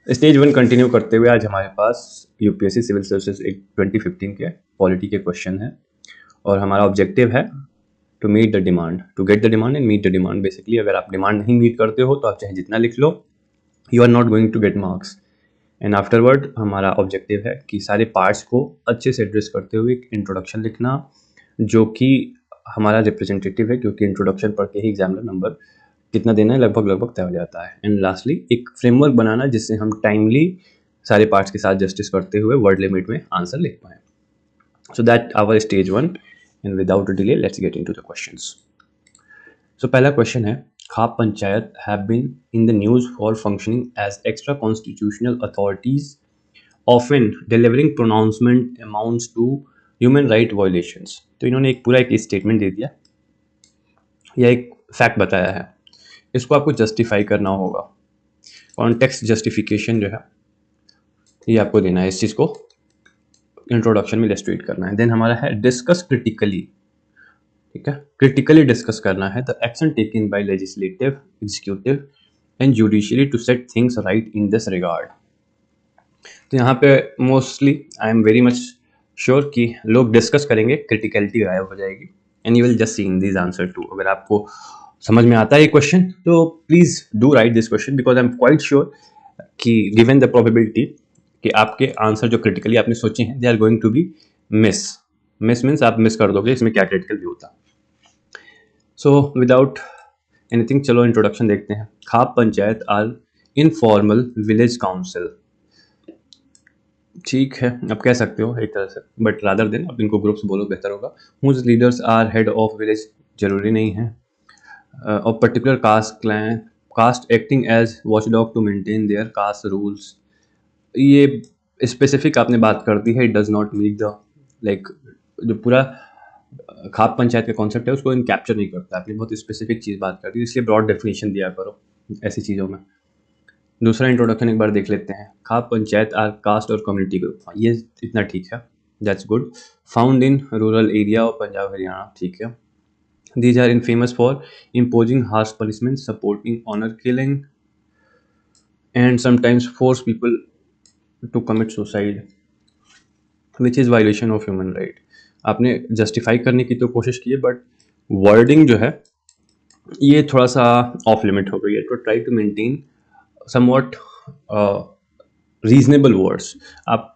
Stage 1 continue करते हुए आज हमारे पास यूपीएससी सिविल सर्विसेज एक 2015 के पॉलिटी के क्वेश्चन है और हमारा ऑब्जेक्टिव है to meet the demand, to get the demand and meet the demand. Basically अगर आप डिमांड नहीं मीट करते हो तो आप चाहे जितना लिख लो, you are not going to get marks. And afterward हमारा ऑब्जेक्टिव है कि सारे पार्ट्स को अच्छे से एड्रेस करते हुए एक इंट्रोडक्शन लिखना जो कि हमारा रिप्रेजेंटेटिव है, क्योंकि इंट्रोडक्शन पढ़ के ही एग्जामिनर नंबर कितना देना है लगभग तय हो जाता है। एंड लास्टली एक फ्रेमवर्क बनाना जिससे हम टाइमली सारे पार्ट्स के साथ जस्टिस करते हुए वर्ड लिमिट में आंसर लिख पाए। So that our stage 1 and without delay let's get into the questions. So पहला क्वेश्चन है, khap panchayat have been in the news for functioning as extra constitutional authorities often delivering pronouncement amounts to human right violations. तो इन्होंने एक पूरा एक statement दे दिया या एक फैक्ट बताया है, इसको आपको जस्टिफाई करना होगा। कॉन्टेक्स्ट जस्टिफिकेशन जो है ये आपको देना है, इस चीज़ को इंट्रोडक्शन में इलस्ट्रेट करना है। देन हमारा है डिस्कस क्रिटिकली, ठीक है, क्रिटिकली डिस्कस करना है the action taken by legislative, executive and judiciary to set things right in this regard. तो यहाँ पे mostly I am very much sure कि लोग डिस्कस करेंगे, क्रिटिकलिटी गायब हो जाएगी and you will just see in this answer too. अगर आपको समझ में आता है ये क्वेश्चन तो please do write this question because I am quite sure कि गिवन द प्रोबेबिलिटी कि आपके आंसर जो क्रिटिकली आपने सोचे हैं they are going to be miss means आप मिस कर दोगे इसमें क्या क्रिटिकल भी होता। सो विदाउट एनीथिंग चलो इंट्रोडक्शन देखते हैं। Khap panchayat are informal village council, ठीक है आप कह सकते हो एक तरह से, बट रादर देन आप इनको ग्रुप्स बोलो बेहतर होगा। Whose leaders are head of village, जरूरी नहीं है। Of particular caste acting as watchdog to maintain their caste rules, ये स्पेसिफिक आपने बात कर दी है। It does not meet the like जो पूरा खाप पंचायत का कॉन्सेप्ट है उसको इन कैप्चर नहीं करता। आपने बहुत स्पेसिफिक चीज़ बात कर दी, इसलिए ब्रॉड डेफिनेशन दिया करो ऐसी चीज़ों में। दूसरा इंट्रोडक्शन एक बार देख लेते हैं। खाप पंचायत आर कास्ट और कम्युनिटी ग्रुप, ये इतना ठीक है, that's good. Found in rural area और पंजाब हरियाणा, ठीक है। These are infamous for imposing harsh punishment, supporting honor killing, and sometimes force people to commit suicide, which is violation of human right. आपने justify करने की तो कोशिश की है बट वर्डिंग जो है ये थोड़ा सा ऑफ लिमिट हो गई है। तो try to maintain somewhat reasonable words. आप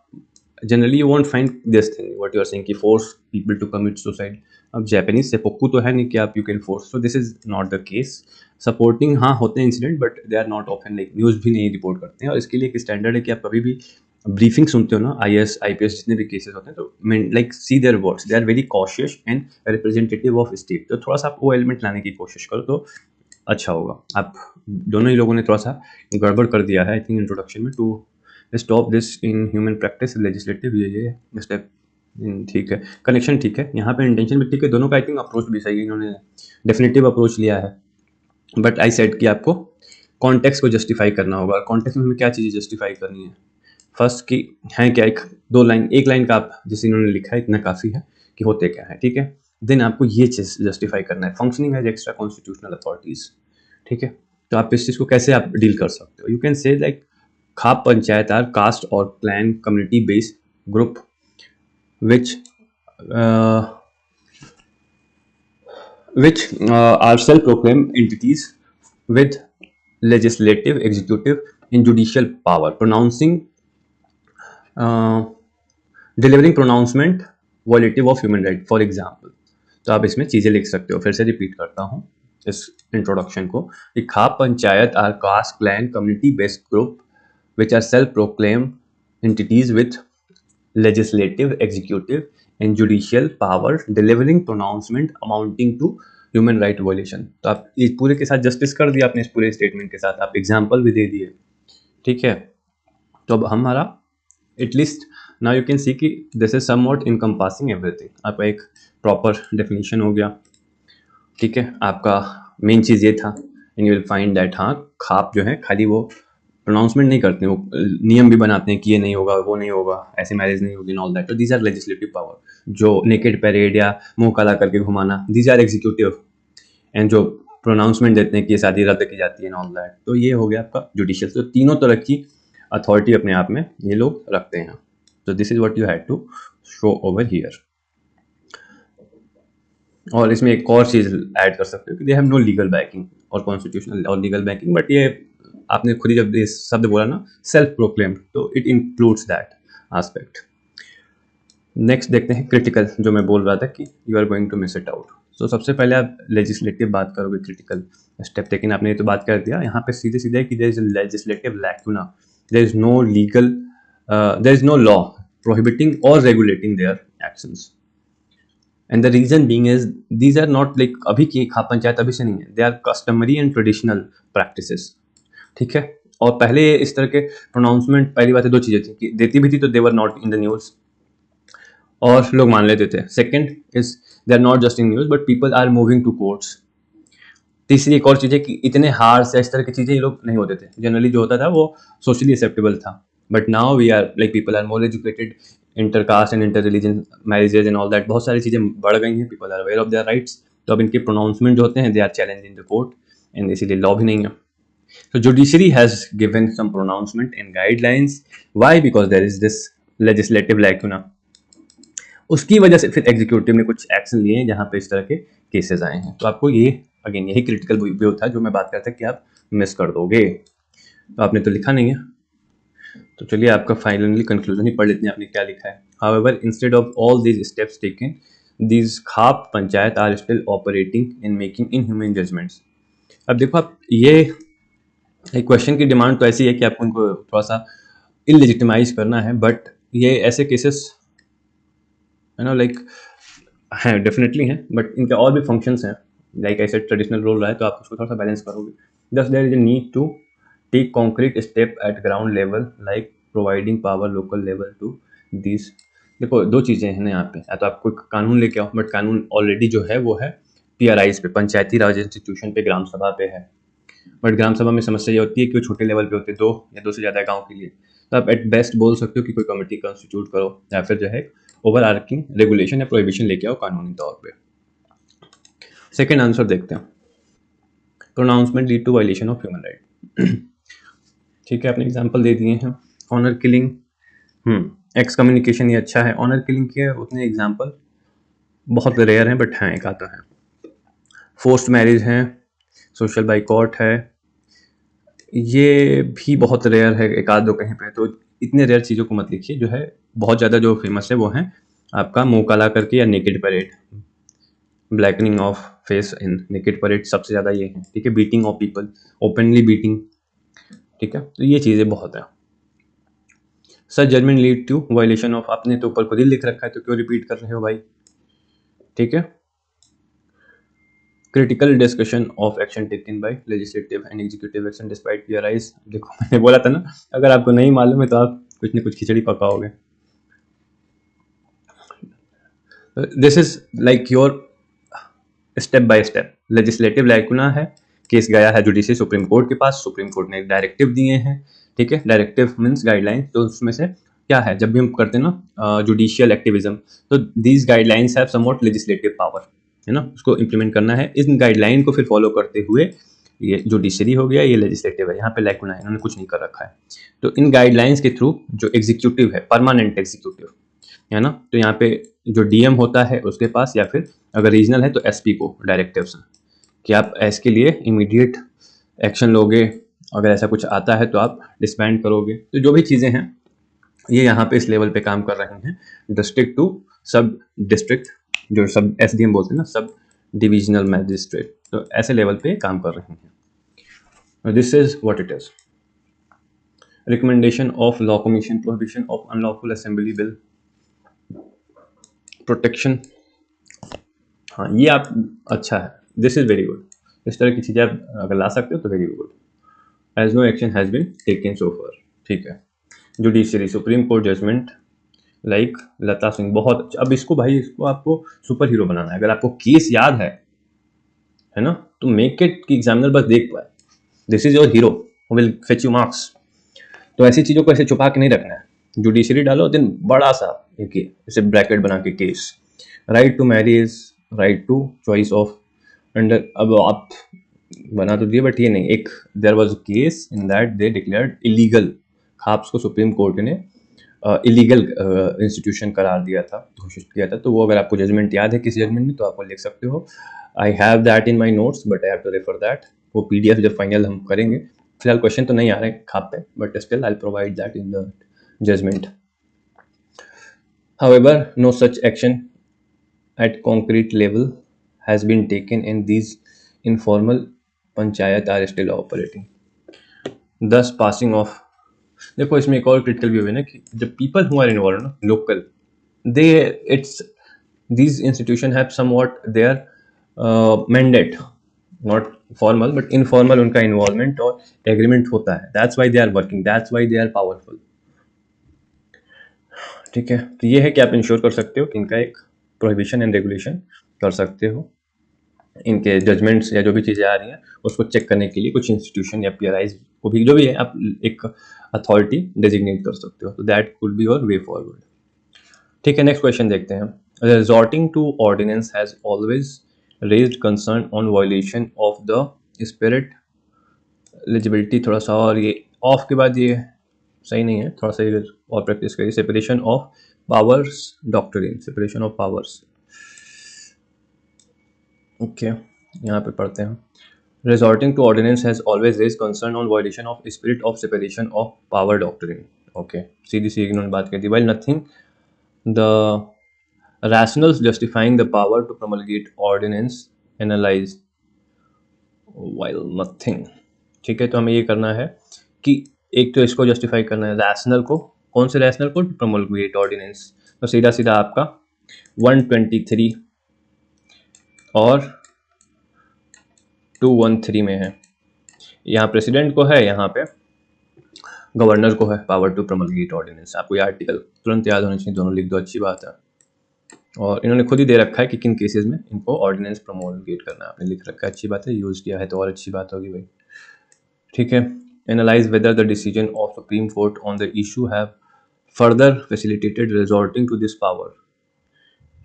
generally you want find this thing what you are saying कि force people to commit suicide. अब जापानीज सेपोकू तो है नहीं कि आप you can force, so this is not the case. Supporting हाँ होते हैं incident but they are not often, like news भी नहीं रिपोर्ट करते हैं। और इसके लिए एक स्टैंडर्ड है कि आप कभी भी ब्रीफिंग सुनते हो ना, IAS IPS जितने भी केसेस होते हैं तो like see their words, they are very cautious and representative of state. तो थोड़ा सा आप वो एलिमेंट लाने की कोशिश करो तो अच्छा होगा। आप दोनों ही लोगों ने थोड़ा सा गड़बड़ कर दिया है आई थिंक इंट्रोडक्शन में। To stop this in human practice legislative, ये स्टेप ठीक है, कनेक्शन ठीक है, यहाँ पे इंटेंशन भी ठीक है, दोनों का आई थिंक अप्रोच भी सही है। इन्होंने डेफिनेटिव अप्रोच लिया है बट आई सेड कि आपको कॉन्टेक्स्ट को जस्टिफाई करना होगा। और कॉन्टेक्स्ट में हमें क्या चीज़ें जस्टिफाई करनी है, फर्स्ट की है क्या, एक लाइन का आप जिस इन्होंने लिखा है इतना काफ़ी है कि होते क्या है, ठीक है। देन आपको ये चीज़ जस्टिफाई करना है, functioning as extra constitutional authorities, ठीक है। तो आप इस चीज़ को कैसे आप डील कर सकते हो, you can say like khap panchayat are caste और clan community based group which are self-proclaimed entities with legislative, executive, and judicial power, delivering pronouncement violative of human right, for example। तो आप इसमें चीज़ें लिख सकते हो। फिर से रिपीट करता हूँ इस इंट्रोडक्शन को कि khap panchayat are caste clan community based group which are self-proclaimed entities with legislative, executive and judicial power delivering pronouncement amounting to human right violation। तो आप इस पूरे के साथ जस्टिस कर दिया आपने, इस पूरे स्टेटमेंट के साथ आप एग्जाम्पल भी दे दिए, ठीक है। तो अब हमारा at least now you can see कि this is somewhat encompassing everything. आपका एक प्रॉपर डेफिनेशन हो गया, ठीक है। आपका मेन चीज़ ये था and you will find that हाँ खाप जो है खाली वो प्रोनाउंसमेंट नहीं करते, वो नियम भी बनाते हैं कि ये नहीं होगा, वो नहीं होगा, ऐसे मैरिज नहीं होगी, ऑल दैट। तो दीज आर लेजिस्लेटिव पावर, जो नेकेड पैरेड या मुंह काला करके घुमाना, दीज आर एग्जीक्यूटिव। एंड जो प्रोनाउंसमेंट देते हैं कि ये शादी रद्द की जाती है, ऑल दैट, तो ये हो गया आपका जुडिशियल। तो तीनों तरह की अथॉरिटी अपने आप में ये लोग रखते हैं। तो this is what you had to show over here. और इसमें एक और चीज़ ऐड कर सकते हो कि they have no legal backing और कॉन्स्टिट्यूशनल और लीगल बैकिंग, बट ये आपने खुद ही जब ये शब्द बोला ना सेल्फ प्रोक्लेम्ड, तो it includes that aspect. Next देखते हैं क्रिटिकल, जो मैं बोल रहा था कि you are going to miss it out. तो सबसे पहले आप लेजिस्लेटिव बात करोगे क्रिटिकल स्टेप, लेकिन आपने ये तो बात कर दिया। यहाँ पे सीधे सीधे कि there is legislative lacuna, there is no legal, there is no law prohibiting और regulating their actions. And the reason being is these are not like अभी की खाप पंचायत अभी से नहीं है, they are customary and traditional practices. ठीक है, और पहले इस तरह के प्रोनाउंसमेंट, पहली बात है दो चीजें थी कि देती भी थी तो they were not in the news और लोग मान लेते थे। Second is they are not just in news but people are moving to courts. तीसरी एक और चीज है कि इतने हार्श या इस तरह की चीजें ये लोग नहीं होते थे। जनरली जो होता था वो सोशली एक्सेप्टेबल था, but now we are like people are more educated, intercaste and inter religion marriages and all that, बहुत सारी चीजें बढ़ गई हैं, people are aware of their rights. तो अब इनके प्रोनाउंसमेंट जो होते हैं they are challenge in the court, and इसीलिए लॉ भी नहीं है। So judiciary has given some pronouncement and guidelines. Why? Because there is this legislative lacuna. उसकी वजह से फिर एग्जीक्यूटिव ने कुछ एक्शन लिए हैं जहाँ पे इस तरह के केसेस आए हैं। तो आपको ये अगेन यही क्रिटिकल व्यू था जो मैं बात करता कि आप मिस कर दोगे। तो आपने तो लिखा नहीं है, तो चलिए आपका फाइनली कंक्लूजन ही पढ़ लेते हैं आपने क्या लिखा है। However, instead of all these steps taken, these khap panchayat are still operating in making inhumane judgments. अब देखो आप ये एक क्वेश्चन की डिमांड तो ऐसी है कि आपको उनको थोड़ा सा इलेजिटिमाइज करना है, बट ये ऐसे केसेस है ना, लाइक हैं, डेफिनेटली हैं, बट इनके और भी फंक्शंस हैं। लाइक ऐसे ट्रेडिशनल रोल रहा है तो आप उसको थोड़ा सा बैलेंस करोगे। Just there is a need to take concrete step at ground level like providing power local level to this. देखो दो चीज़ें हैं ना यहाँ पे, या तो आप कोई कानून लेके आओ, बट कानून ऑलरेडी जो है वो है PRIs पे, पंचायती राज इंस्टीट्यूशन पे, ग्राम सभा पे है। बट ग्राम सभा में समस्या ये होती है कि वो छोटे लेवल पे होते हैं, 2 या 2 से ज़्यादा गांव के लिए। तो आप एट बेस्ट बोल सकते हो कि कोई कमेटी कॉन्स्टिट्यूट करो, या फिर जो है ओवर आर्किंग रेगुलेशन या प्रोहिबिशन लेके आओ कानूनी तौर पे। सेकेंड आंसर देखते हैं, pronouncement lead to violation of human right. ठीक है, आपने एग्जाम्पल दे दिए हैं। ऑनर किलिंग, एक्स कम्युनिकेशन, ये अच्छा है। ऑनर किलिंग के उतने एग्जाम्पल बहुत रेयर हैं, बट हैं, एक आता है। फोर्स्ड मैरिज है, सोशल बाइकॉट है, ये भी बहुत रेयर है, एक आध दो कहीं पे। तो इतने रेयर चीज़ों को मत लिखिए। जो है बहुत ज़्यादा जो फेमस है वो है आपका मुंह काला करके या naked parade, blackening of face in naked parade, सबसे ज़्यादा ये है। ठीक है, beating of people, openly beating. ठीक है, तो ये चीज़ें बहुत है। Such judgement lead to violation of, आपने तो ऊपर खुद ही लिख रखा है तो क्यों रिपीट कर रहे हो भाई। ठीक है, critical discussion of action taken by legislative and executive action despite PRIs। देखो मैंने बोला था ना, अगर आपको नहीं मालूम है तो आप कुछ न कुछ खिचड़ी पकाओगे। This is like your step by step. Legislative lacuna है, केस गया है जुडिशरी सुप्रीम कोर्ट के पास, सुप्रीम कोर्ट ने डायरेक्टिव दिए हैं। ठीक है, डायरेक्टिव मीन्स गाइडलाइंस। तो उसमें से क्या है, जब भी हम करते हैं ना जुडिशियल एक्टिविज्म, तो these guidelines have somewhat legislative power, है ना, उसको इम्प्लीमेंट करना है। इस गाइडलाइन को फिर फॉलो करते हुए ये जुडिशरी हो गया, ये लेजिस्लेटिव है, यहाँ पे लैकुना है, इन्होंने कुछ नहीं कर रखा है। तो इन गाइडलाइंस के थ्रू जो एग्जीक्यूटिव है, परमानेंट एग्जीक्यूटिव है ना, तो यहाँ पे जो DM होता है उसके पास, या फिर अगर रीजनल है तो SP को डायरेक्टिव्स हैं कि आप इसके लिए इमीडिएट एक्शन लोगे, अगर ऐसा कुछ आता है तो आप डिस्बैंड करोगे। तो जो भी चीज़ें हैं ये यहाँ पे इस लेवल पे काम कर रहे हैं, डिस्ट्रिक्ट टू सब डिस्ट्रिक्ट, जो सब SDM बोलते हैं ना, सब डिविजनल मैजिस्ट्रेट, तो ऐसे लेवल पे काम कर रहे हैं। This is what it is. Recommendation of law commission, prohibition of unlawful assembly bill, protection. हाँ, ये आप अच्छा है, दिस इज वेरी गुड। इस तरह की चीज़ें आप अगर ला सकते हो तो very good. As no action has been taken so far. ठीक है, judiciary supreme court judgement like Lata Singh, बहुत अच्छा। अब इसको भाई, इसको आपको सुपर हीरो बनाना है। अगर आपको केस याद है ना, तो मेक इट कि एग्जामिनर बस देख पाए, this is your hero will fetch you marks. तो ऐसी चीज़ों को ऐसे छुपा के नहीं रखना है। जुडिशरी डालो, दिन बड़ा सा एक ऐसे ब्रैकेट बना के case, right to marriage, right to choice of under. अब आप बना तो दिए, बट ये नहीं, एक there was case in that they declared illegal khaps को सुप्रीम कोर्ट ने इलीगल इंस्टीट्यूशन करार दिया था, घोषित किया था। तो वो अगर आपको जजमेंट याद है किसी जजमेंट में तो आप वो लिख सकते हो। I have that in my notes but I have to refer that. वो PDF जब फाइनल हम करेंगे, फिलहाल क्वेश्चन तो नहीं आ रहे खाप पे, but still I provide that in the judgment. However, no such action at concrete level has been taken and these informal panchayat are still operating. Thus passing of, देखो इसमें एक और क्रिटिकल व्यू है ना कि the people who are involved ना local, they it's these institution have somewhat their mandate, not formal but informal उनका involvement और agreement होता है, that's why they are working, that's why they are powerful। ठीक है, तो ये है कि आप इंश्योर कर सकते हो कि इनका एक प्रोहिबिशन एंड रेगुलेशन कर सकते हो। इनके जजमेंट्स या जो भी चीज़ें आ रही हैं उसको चेक करने के लिए कुछ इंस्टीट्यूशन या PRIs को भी जो भी है आप एक अथॉरिटी डेजिग्नेट कर सकते हो। तो that could be your way forward. ठीक है, नेक्स्ट क्वेश्चन देखते हैं। Resorting to ordinance has always raised concern on violation of the spirit eligibility. थोड़ा सा और ये ऑफ के बाद ये सही नहीं है, थोड़ा सा ये और प्रैक्टिस करिए। Separation of powers doctrine, separation of powers. Okay, यहाँ पे पढ़ते हैं। Resorting to ordinance has always raised concern on violation of spirit of separation of power doctrine. Okay, सीधी सी इन्होंने बात कर दी। While nothing, the rationales justifying the power to promulgate ordinance analyze while nothing। ठीक है, तो हमें ये करना है कि एक तो इसको जस्टिफाई करना है, रैशनल को। कौन से रैशनल को? Promulgate ordinance. तो सीधा सीधा आपका 123 और 213 में है। यहाँ प्रेसिडेंट को है, यहाँ पे गवर्नर को है पावर टू प्रोमलगेट ऑर्डिनेंस। आपको ये आर्टिकल तुरंत याद होने चाहिए, दोनों लिख दो, अच्छी बात है। और इन्होंने खुद ही दे रखा है कि किन केसेस में इनको ऑर्डिनेंस प्रोमलगेट करना है, आपने लिख रखा है, अच्छी बात है, यूज किया है तो और अच्छी बात होगी भाई। ठीक है, analyse whether the decision of supreme court on the issue have further facilitated resorting to this power.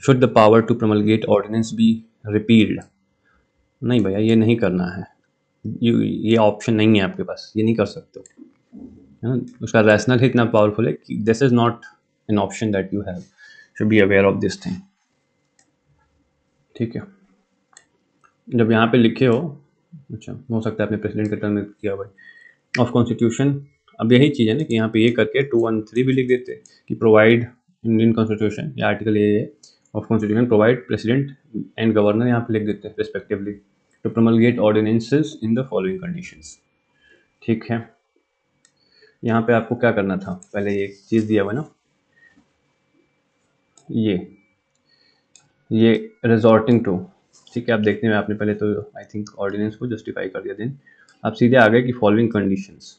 Should the power to promulgate ordinance be repealed? नहीं भैया, ये नहीं करना है, ये ऑप्शन नहीं है आपके पास, ये नहीं कर सकते, है ना। उसका रैशनल ही इतना पावरफुल है कि this is not an option that you have, should be aware of this thing. ठीक है, जब यहाँ पे लिखे हो, अच्छा हो सकता है आपने प्रेसिडेंट के टर्म में किया भाई, ऑफ कॉन्स्टिट्यूशन। अब यही चीज़ है ना कि यहाँ पे ये करके 213 भी लिख देते कि प्रोवाइड इंडियन कॉन्स्टिट्यूशन या आर्टिकल ये of constitution provide president and governor यहाँ पे लिख देते हैं respectively to promulgate ordinances in the following conditions. ठीक है, यहाँ पे आपको क्या करना था, पहले ये चीज़ दिया हुआ ना, ये रिजॉर्टिंग टू। ठीक है, आप देखने में आपने पहले तो आई थिंक ऑर्डिनेंस को जस्टिफाई कर दिया, देन आप सीधे आ गए कि following conditions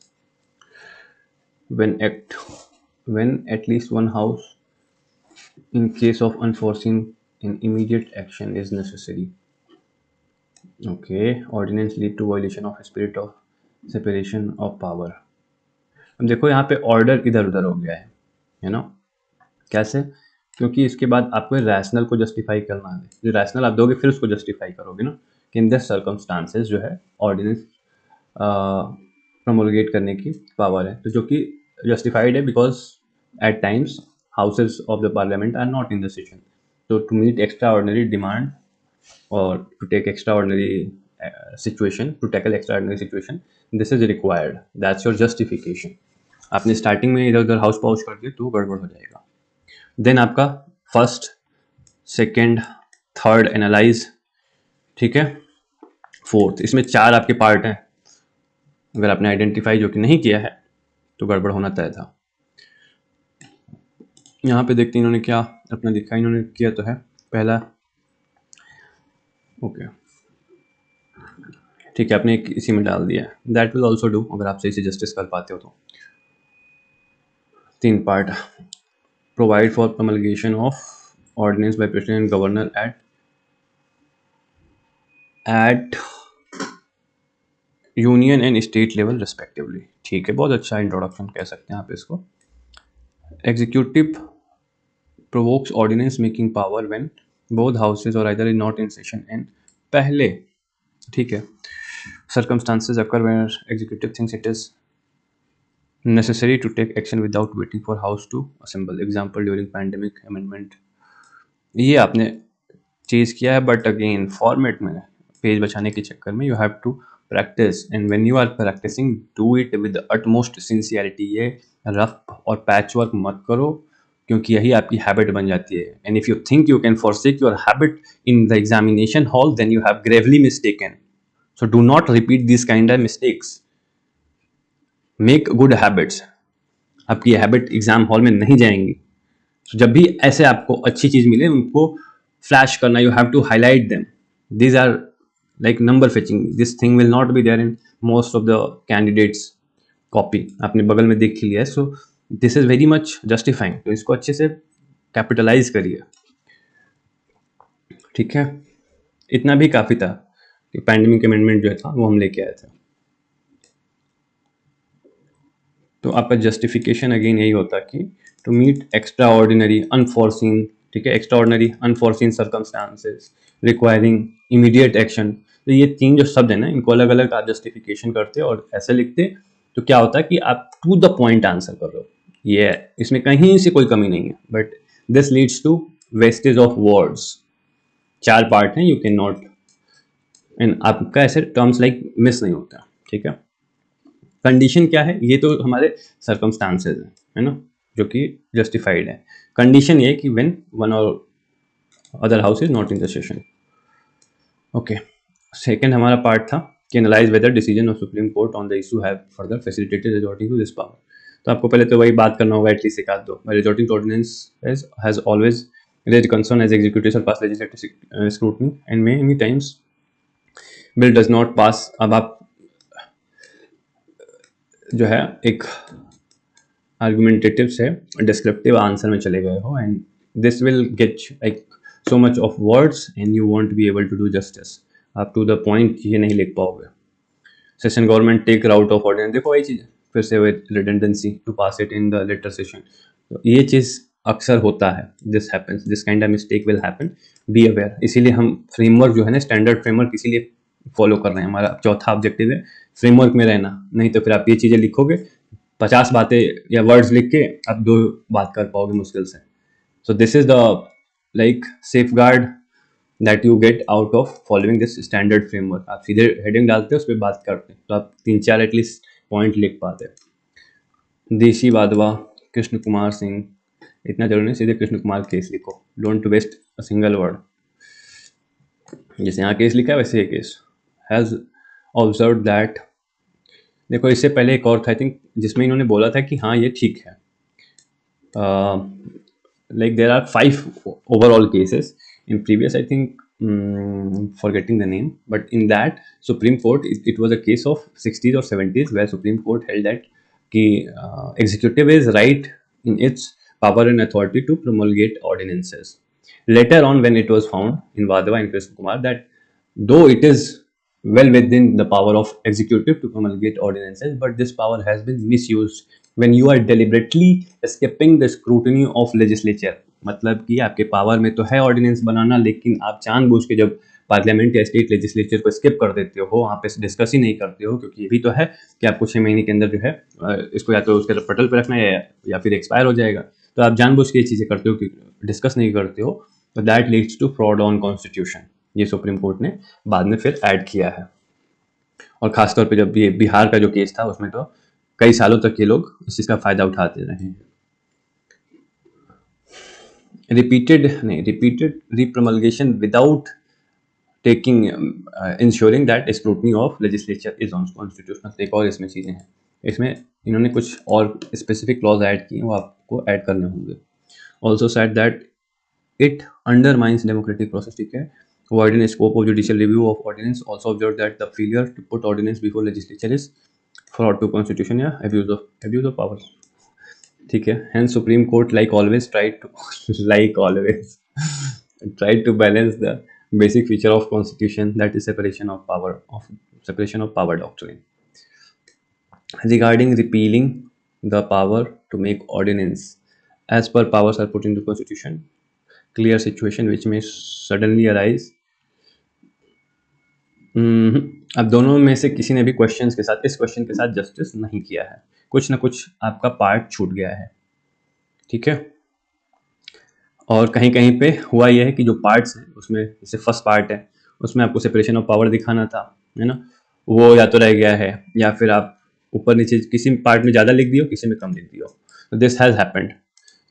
when at least one house in case of unforeseen and immediate action is necessary. Okay, ordinance lead to violation of spirit of separation of power। अब देखो यहाँ पे ऑर्डर इधर उधर हो गया है ना, कैसे? क्योंकि इसके बाद आपको रैशनल को जस्टिफाई करना है, जो रैशनल आप दोगे फिर उसको जस्टिफाई करोगे ना, कि इन दिस सर्कमस्टांसेस जो है ऑर्डिनेंस प्रोमोलगेट करने की पावर है, तो जो कि जस्टिफाइड है because at times houses of the parliament are not in the session, तो to meet extra ordinary demand और to take extra ordinary situation, to tackle extra ordinary situation, this is required, that's your justification. आपने starting में इधर उधर house pouch कर दिया तो गड़बड़ हो जाएगा। देन आपका फर्स्ट, सेकेंड, थर्ड एनालाइज, ठीक है, फोर्थ, इसमें 4 आपके पार्ट हैं। अगर आपने आइडेंटिफाई जो कि नहीं किया है तो गड़बड़ होना तय था। यहाँ पे देखते हैं इन्होंने क्या अपना लिखा, इन्होंने किया तो है पहला, ओके ठीक है, आपने इसी में डाल दिया है, दैट विल ऑल्सो डू अगर आप सही से जस्टिस कर पाते हो तो। 3 part, provide for promulgation of ordinance by president and governor at union and state level respectively. ठीक है, बहुत अच्छा इंट्रोडक्शन कह सकते हैं आप इसको। Executive provokes ordinance making power when both houses और either is not in session and पहले, ठीक है, circumstances occur where executive thinks it is necessary to take action without waiting for house to assemble, example during pandemic amendment. ये आपने चीज़ किया है, but again format में page बचाने के चक्कर में you have to practice, and when you are practising do it with utmost sincerity. ये रफ और पैच वर्क मत करो, क्योंकि यही आपकी हैबिट बन जाती है। And if you think you can forsake your habit in the examination hall, then you have Gravely mistaken. So do not repeat this kind of mistakes, make good habits. आपकी habit exam hall में नहीं जाएंगी। So, जब भी ऐसे आपको अच्छी चीज मिले उनको फ्लैश करना, you have to highlight them. These are like number fetching, this thing will not be there in most of the candidates copy. आपने बगल में देख लिया है, so this is very much justifying. तो इसको अच्छे से कैपिटलाइज करिए, ठीक है। इतना भी काफी था कि पैंडेमिक अमेंडमेंट जो था वो हम लेके आए थे। तो आपका जस्टिफिकेशन अगेन यही होता कि to meet extra ordinary unforeseen, ठीक है, extraordinary unforeseen circumstances requiring immediate action. तो ये तीन जो शब्द है ना, इनको अलग अलग आप जस्टिफिकेशन करते और ऐसे लिखते, तो क्या होता है कि आप टू द पॉइंट आंसर कर रहे हो। ये इसमें कहीं से कोई कमी नहीं है, but this leads to wastage of words. 4 part हैं, यू कैन नॉट, एंड आपका ऐसे टर्म्स लाइक मिस नहीं होता, ठीक है। कंडीशन क्या है, ये तो हमारे सर्कमस्टांसेस है ना, जो कि जस्टिफाइड है। कंडीशन ये कि व्हेन वन और other house is not in the session. Okay, second हमारा पार्ट था कि analyse whether decision of supreme court on the issue have further facilitated resorting to this power. तो आपको पहले तो वही बात करना होगा, एटलीस्ट एक आध दो। Resorting to ordinance has always raised concern as executives or pass legislative scrutiny and many times bill does not pass। अब आप जो है एक आर्गुमेंटेटिव से डिस्क्रिप्टिव आंसर में चले गए हो, and this will get like so much of words and you won't be able to do justice. आप टू द पॉइंट ये नहीं लिख पाओगे। Session government take route of ordinance, देखो वही चीज़ फिर से redundancy to pass it in the later session. तो ये चीज़ अक्सर होता है, this happens, this kind of mistake will happen, be aware. इसीलिए हम फ्रेमवर्क जो है ना, स्टैंडर्ड फ्रेमवर्क इसीलिए फॉलो कर रहे हैं। हमारा चौथा ऑब्जेक्टिव है फ्रेमवर्क में रहना, नहीं तो फिर आप ये चीज़ें लिखोगे 50 बातें या वर्ड्स लिख के आप 2 बात कर पाओगे मुश्किल से। सो this is the like safe guard that you get out of following this standard framework. आप सीधे हेडिंग डालते हो, उस पर बात करते हैं, तो आप 3-4 एटलीस्ट पॉइंट लिख पाते। देशी वादवा, कृष्ण कुमार सिंह, इतना जरूरी नहीं, सीधे कृष्ण कुमार केस लिखो, don't waste a single word. जैसे यहाँ केस लिखा है वैसे ये केस हैज ऑब्जर्व दैट। देखो इससे पहले एक और था आई थिंक, जिसमें इन्होंने बोला था कि हाँ ये ठीक है। Like there are 5 overall cases in previous, I think forgetting the name, but in that Supreme Court it was a case of 60s or 70s where Supreme Court held that कि executive is right in its power and authority to promulgate ordinances. Later on, when it was found in Vadava and Krishna Kumar that though it is well within the power of executive to promulgate ordinances, but this power has been misused when you are deliberately escaping the scrutiny of legislature। मतलब कि आपके power में तो है ordinance बनाना, लेकिन आप जानबूझ के जब पार्लियामेंट या स्टेट लेजिस्लेचर को स्किप कर देते हो, वहाँ पे डिस्कस ही नहीं करते हो, क्योंकि ये भी तो है कि आपको 6 महीने के अंदर जो है इसको या तो उसके पटल पर रखना है या फिर एक्सपायर हो जाएगा। तो आप जानबूझ के ये चीज़ें करते हो कि डिस्कस नहीं करते हो, तो that leads to fraud on constitution. ये सुप्रीम कोर्ट ने बाद में फिर ऐड किया है। और खासतौर पर जब ये बिहार का जो केस था, उसमें तो कई सालों तक ये लोग इस चीज़ का फायदा उठाते रहे हैं। repeated repromulgation without taking ensuring that scrutiny of legislature is on constitutional। एक और इसमें चीज़ें हैं, इसमें इन्होंने कुछ और स्पेसिफिक क्लॉज ऐड किए, वो आपको ऐड करने होंगे। Also said that it undermines democratic process, ठीक है। widen scope of judicial review of ordinance, also observed that the failure to put ordinance before legislature is fraud to constitution या abuse of power, ठीक है। hence supreme court like always tried to balance the basic feature of constitution, that is separation of power doctrine, regarding repealing the power to make ordinance as per powers are put into constitution, clear situation which may suddenly arise अब दोनों में से किसी ने भी questions के साथ, इस क्वेश्चन के साथ जस्टिस नहीं किया है, कुछ ना कुछ आपका पार्ट छूट गया है, ठीक है। और कहीं कहीं पे हुआ यह है कि जो पार्ट्स हैं उसमें, जैसे फर्स्ट पार्ट है उसमें आपको सेपरेशन ऑफ पावर दिखाना था, है ना, वो या तो रह गया है, या फिर आप ऊपर नीचे किसी पार्ट में ज़्यादा लिख दियो, किसी में कम लिख दियो, तो दिस हैज़ हैपेंड।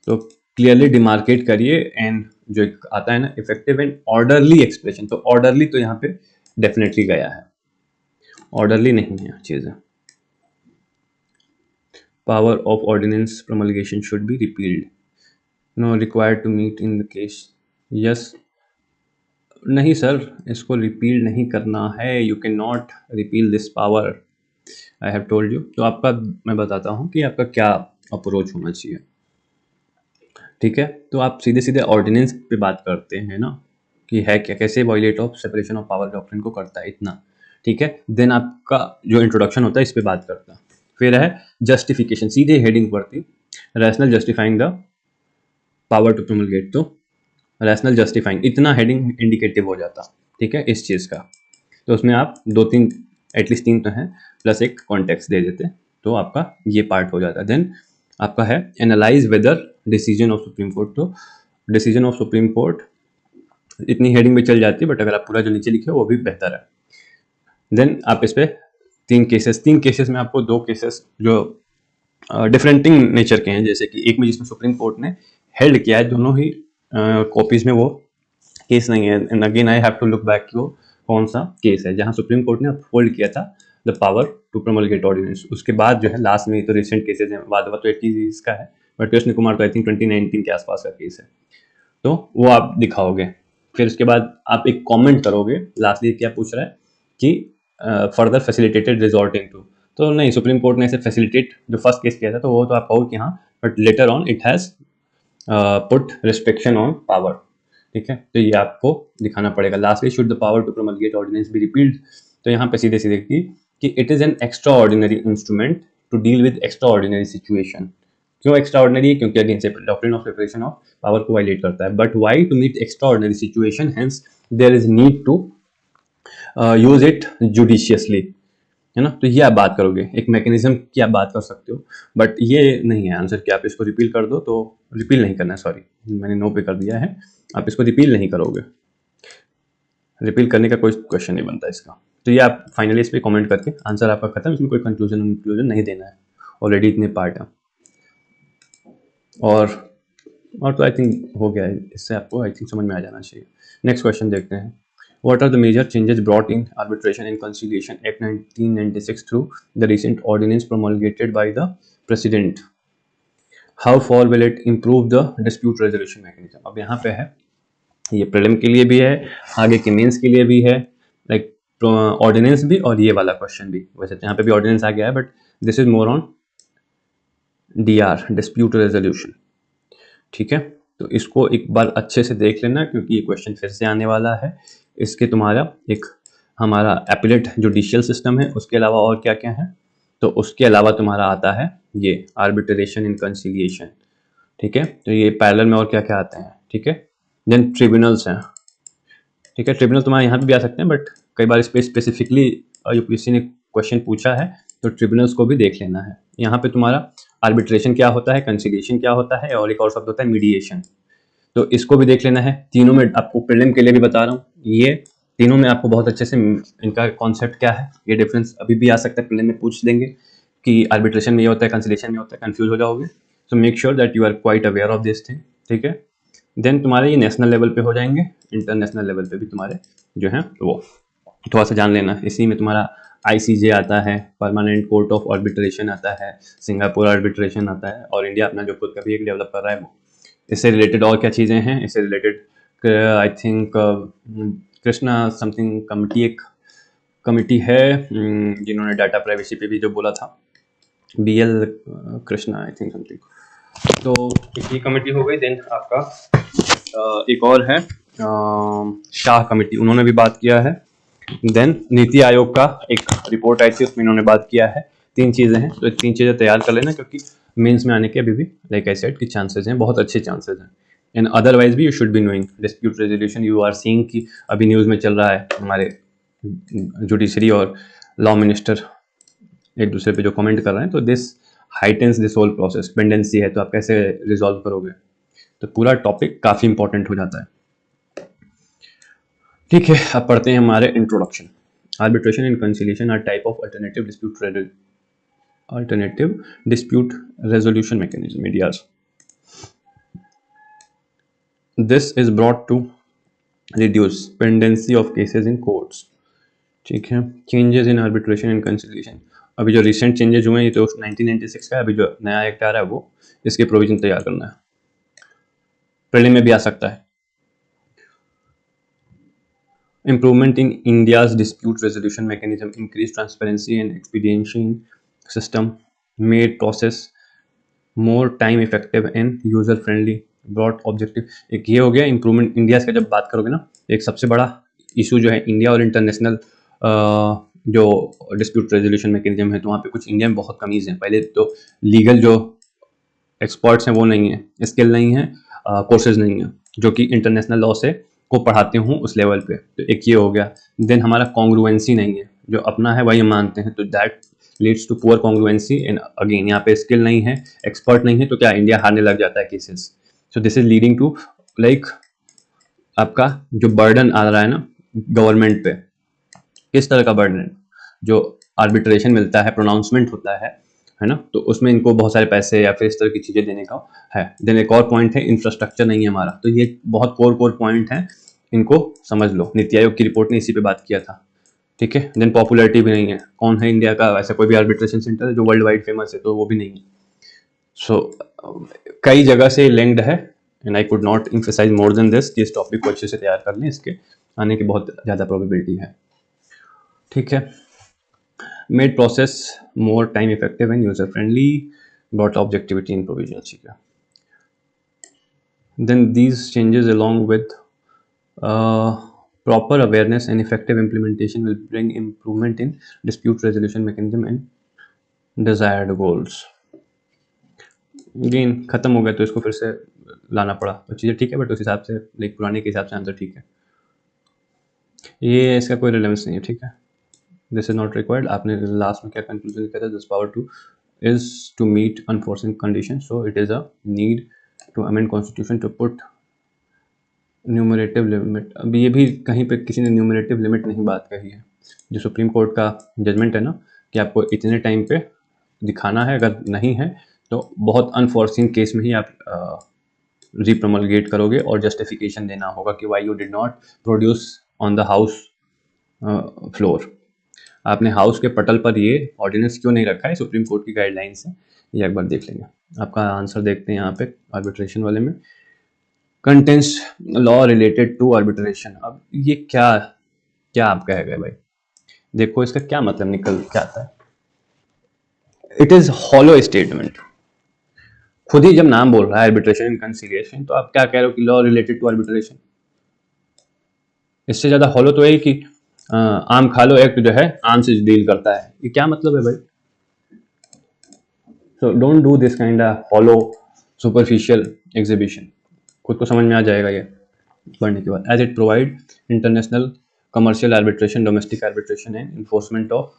तो क्लियरली डिमार्केट करिए, एंड जो एक आता है ना इफेक्टिव एंड ऑर्डरली एक्सप्रेशन, तो ऑर्डरली तो यहाँ पे डेफिनेटली गया है, ऑर्डरली नहीं है चीज़ें। Power of ordinance promulgation should be repealed, no required to meet in the case, yes, नहीं सर, इसको रिपील नहीं करना है, you can not repeal this power, I have told you. तो आपका मैं बताता हूँ कि आपका क्या अप्रोच होना चाहिए, ठीक है। तो आप सीधे सीधे ऑर्डिनेंस पे बात करते हैं ना, कि है क्या, कैसे violate of separation of power doctrine को करता है, इतना, ठीक है। देन आपका जो इंट्रोडक्शन होता है इस पे बात करता है, फिर है जस्टिफिकेशन, सीधे हेडिंग पड़ती, rational justifying the power to promulgate, तो रैशनल जस्टिफाइंग, इतना हेडिंग इंडिकेटिव हो जाता, ठीक है, इस चीज़ का। तो उसमें आप 2-3 एटलीस्ट 3 तो हैं, प्लस एक कॉन्टेक्स्ट दे देते, तो आपका ये पार्ट हो जाता है। देन आपका है analyse whether decision of supreme Court, तो डिसीजन ऑफ सुप्रीम कोर्ट इतनी हेडिंग में चल जाती है, बट अगर आप पूरा जो नीचे लिखे हो वो भी बेहतर है। देन आप इस पर 3 केसेस में आपको 2 केसेस जो डिफरेंटिंग नेचर के हैं, जैसे कि एक में जिसमें सुप्रीम कोर्ट ने हेल्ड किया है, दोनों ही कॉपीज में वो केस नहीं है, and again I have to look back कि वो कौन सा केस है जहां सुप्रीम कोर्ट ने होल्ड किया था the power to promulgate ordinance. उसके बाद जो है लास्ट में तो रिसेंट केसेज हैं, वादवा तो 80 का है, बट कृष्ण कुमार तो आई थिंक 2019 के आसपास का केस है, तो वो आप दिखाओगे। फिर उसके बाद आप एक कमेंट करोगे, लास्टली क्या पूछ रहा है कि फर्दर फैसिलिटेटेड रिजॉर्टिंग टू, तो नहीं, सुप्रीम कोर्ट ने ऐसे फैसिलिटेट जो फर्स्ट केस किया था तो वो तो आप कहोगे कि हाँ, but later on it has put restriction on power, ठीक है। तो ये आपको दिखाना पड़ेगा। Lastly should the power to promulgate ordinance be repealed, तो यहाँ पे सीधे सीधे कि it is an extraordinary instrument to deal with extra ordinary situation. क्यों एक्स्ट्रा ऑर्डिनरी है? क्योंकि अगेन से doctrine of separation of power को वायलेट करता है, but why to meet extra ordinary situation, hence there is need to use it judiciously, है ना। तो ये आप बात करोगे, एक मैकेनिज्म की आप बात कर सकते हो, बट ये नहीं है आंसर कि आप इसको रिपील कर दो, तो रिपील नहीं करना है, सॉरी मैंने नो पे कर दिया है, आप इसको रिपील नहीं करोगे, रिपील करने का कोई क्वेश्चन नहीं बनता इसका। तो ये आप फाइनली इस पर कमेंट करके आंसर आपका खत्म, इसमें कोई कंक्लूजन नहीं देना है, ऑलरेडी इतने पार्ट हैं। और तो आई थिंक हो गया है, इससे आपको आई थिंक समझ में आ जाना चाहिए। नेक्स्ट क्वेश्चन देखते हैं। What are the major changes brought in Arbitration and Conciliation Act 1996 through the recent ordinance promulgated by the President? How far will it improve the dispute resolution mechanism? अब यहाँ पे है, ये प्रीलिम के लिए भी है, आगे के मेंस के लिए भी है, लाइक ऑर्डिनेंस भी और ये वाला क्वेश्चन भी। वैसे यहाँ पे भी ऑर्डिनेंस आ गया है, but this is more on DR, dispute resolution, ठीक है। तो इसको एक बार अच्छे से देख लेना, क्योंकि ये क्वेश्चन फिर से आने वाला है। इसके तुम्हारा एक हमारा एपिलेट जुडिशियल सिस्टम है, उसके अलावा और क्या क्या है, तो उसके अलावा तुम्हारा आता है ये आर्बिट्रेशन इन कंसिलिएशन, ठीक है। तो ये पैरेलल में और क्या क्या आते हैं, ठीक है। देन ट्रिब्यूनल्स हैं, ठीक है। ट्रिब्यूनल तुम्हारे यहाँ पे भी आ सकते हैं, बट कई बार इस पर स्पेसिफिकली यूपीएससी ने क्वेश्चन पूछा है, तो ट्रिब्यूनल्स को भी देख लेना है। यहाँ पे तुम्हारा आर्बिट्रेशन क्या होता है, कंसिलिएशन क्या होता है, और एक और शब्द होता है मीडिएशन, तो इसको भी देख लेना है। तीनों में आपको प्रीलिम के लिए भी बता रहा हूँ, ये तीनों में आपको बहुत अच्छे से इनका कॉन्सेप्ट क्या है, ये डिफरेंस अभी भी आ सकता है, प्रीलिम में पूछ देंगे कि आर्बिट्रेशन में ये होता है, कंसिलिएशन में होता है, कंफ्यूज हो जाओगे। So make sure that you are quite aware of this thing, ठीक है। देन तुम्हारे ये नेशनल लेवल पे हो जाएंगे, इंटरनेशनल लेवल पे भी तुम्हारे जो हैं वो थोड़ा सा जान लेना। इसी में तुम्हारा ICJ आता है, परमानेंट कोर्ट ऑफ आर्बिट्रेशन आता है, सिंगापुर आर्बिट्रेशन आता है, और इंडिया अपना जो खुद का भी एक डेवलप कर रहा है वो। इससे रिलेटेड और क्या चीज़ें हैं, इससे related I think Krishna something committee, एक कमिटी है जिन्होंने डाटा प्राइवेसी पे भी जो बोला था, BL Krishna I think something, तो ये कमेटी हो गई। देन आपका एक और है शाह कमेटी, उन्होंने भी बात किया है। देन नीति आयोग का एक रिपोर्ट आई थी, उसमें इन्होंने बात किया है। 3 चीज़ें हैं, तो 3 चीज़ें तैयार कर लेना, क्योंकि मेंस में आने के अभी भी लाइक आई सेड की चांसेस हैं, बहुत अच्छे चांसेस हैं। एंड अदरवाइज भी you should be knowing dispute resolution. You are seeing कि अभी न्यूज़ में चल रहा है हमारे जुडिशरी और लॉ मिनिस्टर एक दूसरे पे जो कमेंट कर रहे हैं, तो this heightens this whole process. Pendency है तो आप कैसे रिजॉल्व करोगे, तो पूरा टॉपिक काफ़ी इंपॉर्टेंट हो जाता है। ठीक है, अब पढ़ते हैं हमारे introduction. Arbitration and conciliation are type of alternative dispute resolution mechanism, ADRs. This is brought to reduce pendency of cases in courts. ठीक है, changes in arbitration and conciliation. अभी जो रिसेंट चेंजेस हुए हैं ये तो 1996 का है, अभी जो नया एक्ट आ रहा है वो इसके प्रोविजन तैयार करना है, प्रीलिम में भी आ सकता है। Improvement in India's dispute resolution mechanism, increased transparency and expediency in system, made process more time effective and user friendly, brought objective। एक ये हो गया इम्प्रूवमेंट इंडिया का। जब बात करोगे ना, एक सबसे बड़ा इशू जो है इंडिया और इंटरनेशनल जो डिस्प्यूट रेजोल्यूशन मैकेनिज्म है, तो वहाँ पे कुछ इंडिया में बहुत कमीज़ हैं। पहले तो लीगल जो एक्सपर्ट्स हैं वो नहीं है, स्किल नहीं है, कोर्सेज नहीं है जो कि इंटरनेशनल लॉ से को पढ़ाते हूँ उस लेवल पे। तो एक ये हो गया। देन हमारा कॉन्ग्रुएंसी नहीं है, जो अपना है वही हम मानते हैं, तो that leads to poor congruency. And again यहाँ पे स्किल नहीं है, एक्सपर्ट नहीं है, तो क्या इंडिया हारने लग जाता है cases. So this is leading to like आपका जो बर्डन आ रहा है ना गवर्नमेंट पे, किस तरह का बर्डन, जो आर्बिट्रेशन मिलता है, प्रोनाउंसमेंट होता है ना, तो उसमें इनको बहुत सारे पैसे या फिर इस तरह की चीज़ें देने का है। देन एक और पॉइंट है, इंफ्रास्ट्रक्चर नहीं है हमारा। तो ये बहुत कोर पॉइंट है, इनको समझ लो। नीति आयोग की रिपोर्ट ने इसी पे बात किया था। ठीक है। देन पॉपुलैरिटी भी नहीं है। कौन है इंडिया का ऐसा कोई भी आर्बिट्रेशन सेंटर है जो वर्ल्ड वाइड फेमस है, तो वो भी नहीं है। सो कई जगह से लिंक्ड है, and I could not emphasise more than this कि इस टॉपिक को अच्छे से तैयार कर लें, इसके आने की बहुत ज़्यादा प्रोबेबिलिटी है। ठीक है। Made process more time effective and user friendly, brought objectivity in provisions। ठीक है। Then these changes along with proper awareness and effective implementation will bring improvement in dispute resolution mechanism and desired goals। Again खत्म हो गया तो इसको फिर से लाना पड़ा, तो चीज़ें ठीक है, बट उस हिसाब से लाइक पुराने के हिसाब से आंसर ठीक है। ये इसका कोई रिलेवेंस नहीं है। ठीक है। This is not required. आपने लास्ट में क्या कंक्लूजन लिखा था, this power to is to meet unforeseen condition, so it is a need to amend constitution to put numerative limit. अब ये भी कहीं पे किसी ने न्यूमरेटिव लिमिट नहीं बात कही है। जो सुप्रीम कोर्ट का जजमेंट है ना कि आपको इतने टाइम पे दिखाना है, अगर नहीं है तो बहुत अनफोर्सिंग केस में ही आप रिप्रमलगेट करोगे और जस्टिफिकेशन देना होगा कि why you did not produce on the house floor. आपने हाउस के पटल पर ये ऑर्डिनेंस क्यों नहीं रखा है, सुप्रीम कोर्ट की गाइडलाइंस है, ये एक बार देख लेंगे। आपका आंसर देखते हैं यहाँ पे आर्बिट्रेशन वाले में, contents law related to arbitration. अब ये क्या क्या आप कह गए भाई, देखो इसका क्या मतलब निकल के आता है। It is hollow statement. खुद ही जब नाम बोल रहा है आर्बिट्रेशन एंड कंसिलिएशन, तो आप क्या कह रहे हो कि लॉ रिलेटेड टू आर्बिट्रेशन। इससे ज्यादा हॉलो तो है कि आम खा लो एक्ट जो है आम से डील करता है, ये क्या मतलब है भाई। So don't do this kind of hollow superficial exhibition. खुद को समझ में आ जाएगा ये पढ़ने के बाद। As it provide international commercial arbitration, domestic arbitration and enforcement of.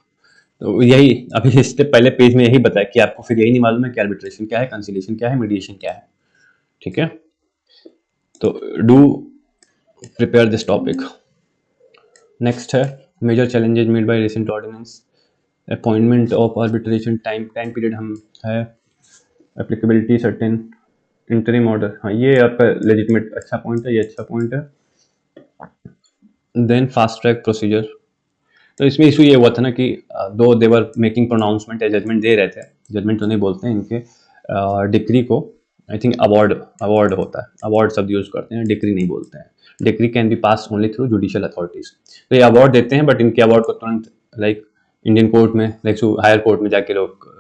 तो यही अभी इससे पहले पेज में यही बताया कि आपको फिर यही नहीं मालूम है कि आर्बिट्रेशन क्या है, कंसिलिएशन क्या है, मीडिएशन क्या है। ठीक है। तो do prepare this topic. Next है major challenges made by recent ordinance, appointment of arbitration, time period हम है, एप्लीकेबिलिटी सर्टेन इंटरिम ऑर्डर। हाँ, ये आपका लेजिटिमेट अच्छा पॉइंट है, ये अच्छा पॉइंट है। Then fast track procedure. तो इसमें इशू ये हुआ था ना कि दो देवर मेकिंग प्रोनाउंसमेंट या जजमेंट दे रहे थे, जजमेंट तो नहीं बोलते हैं इनके, डिक्री को आई थिंक अवार्ड होता है, अवार्ड शब्द यूज करते हैं, डिक्री नहीं बोलते हैं। Decree can be pass only through judicial authorities. तो ये अवार्ड देते हैं, बट इनके अवार्ड को तुरंत लाइक इंडियन कोर्ट में, लाइक हायर कोर्ट में जाके लोग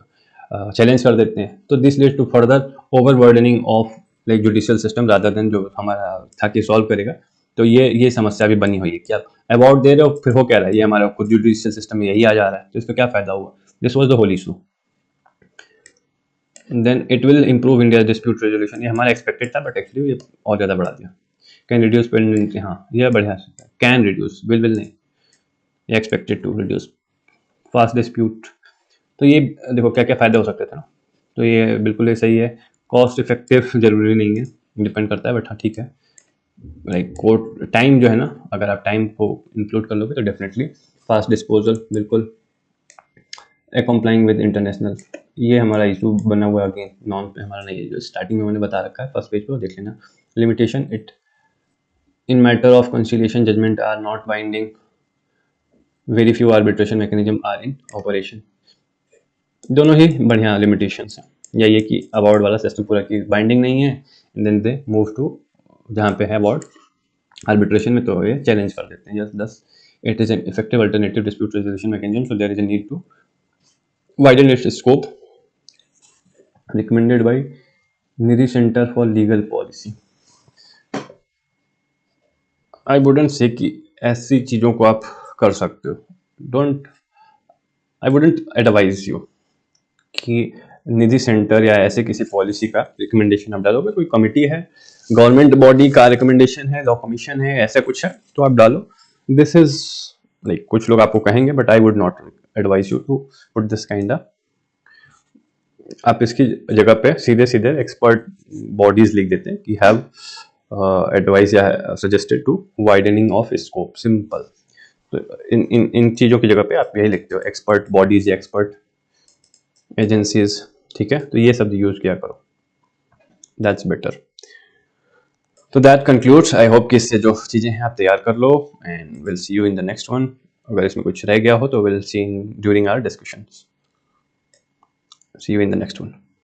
चैलेंज कर देते हैं। तो this leads to further overburdening of like judicial system rather than जो हमारा था कि सॉल्व करेगा। तो ये समस्या भी बनी हुई है कि आप अवार्ड दे रहे हो, फिर हो क्या रहा है, ये हमारा खुद जुडिशियल सिस्टम में यही आ जा रहा है, तो इसका क्या फायदा हुआ। This was the whole issue. Then it will improve India dispute resolution, ये हमारा एक्सपेक्टेड था, बट एक्चुअली ये और ज़्यादा बढ़ा दिया। कैन रिड्यूस पेंडेंसी, हाँ ये बढ़िया, कैन रिड्यूस, विल नहीं। या expected to reduce fast dispute. तो ये देखो क्या क्या फ़ायदे हो सकते थे ना, तो ये बिल्कुल ही सही है। कॉस्ट इफेक्टिव ज़रूरी नहीं है, डिपेंड करता है, बट हाँ ठीक है। लाइक कोर्ट टाइम जो है ना, अगर आप टाइम को इंक्लूड कर लोगे तो डेफिनेटली फास्ट डिस्पोजल बिल्कुल। कंप्लाइंग विद इंटरनेशनल, ये हमारा इशू बना हुआ है अगेन, नॉन पे हमारा नहीं है, जो स्टार्टिंग में मैंने बता रखा है फर्स्ट पेज पे, देख लेना। Limitation, it in matter of conciliation judgement are not binding, very few arbitration mechanism are in operation. दोनों ही बढ़िया लिमिटेशंस हैं, या ये कि अवार्ड वाला सिस्टम पूरा की बाइंडिंग नहीं है, देन दे मूव टू जहाँ पे है अवार्ड आर्बिट्रेशन में, तो ये चैलेंज कर देते हैं। Thus it is an effective alternative dispute resolution mechanism, so there is a need to widen its scope, recommended by Nidhi Center for Legal Policy. I wouldn't say कि ऐसी चीज़ों को आप कर सकते हो, don't, I wouldn't advise you कि निधि centre या ऐसे किसी पॉलिसी का रिकमेंडेशन आप डालोगे। कोई कमिटी है, गवर्नमेंट बॉडी का रिकमेंडेशन है, लॉ कमीशन है, ऐसा कुछ है तो आप डालो। दिस इज लाइक कुछ लोग आपको कहेंगे, but I would not advise you to put this kind of. आप इसकी जगह पे सीधे सीधे एक्सपर्ट बॉडीज लिख देते हैं कि हैव एडवाइस या suggested to widening of scope, simple. तो इन चीज़ों की जगह पे आप यही लिखते हो, एक्सपर्ट बॉडीज या एक्सपर्ट एजेंसीज, ठीक है। तो ये शब्द यूज किया करो, दैट्स बेटर। तो दैट कंक्लूड्स, आई होप कि इससे जो चीज़ें हैं आप तैयार कर लो, and will see you in the next one. अगर इसमें कुछ रह गया हो तो will see during our discussions. See you in the next one.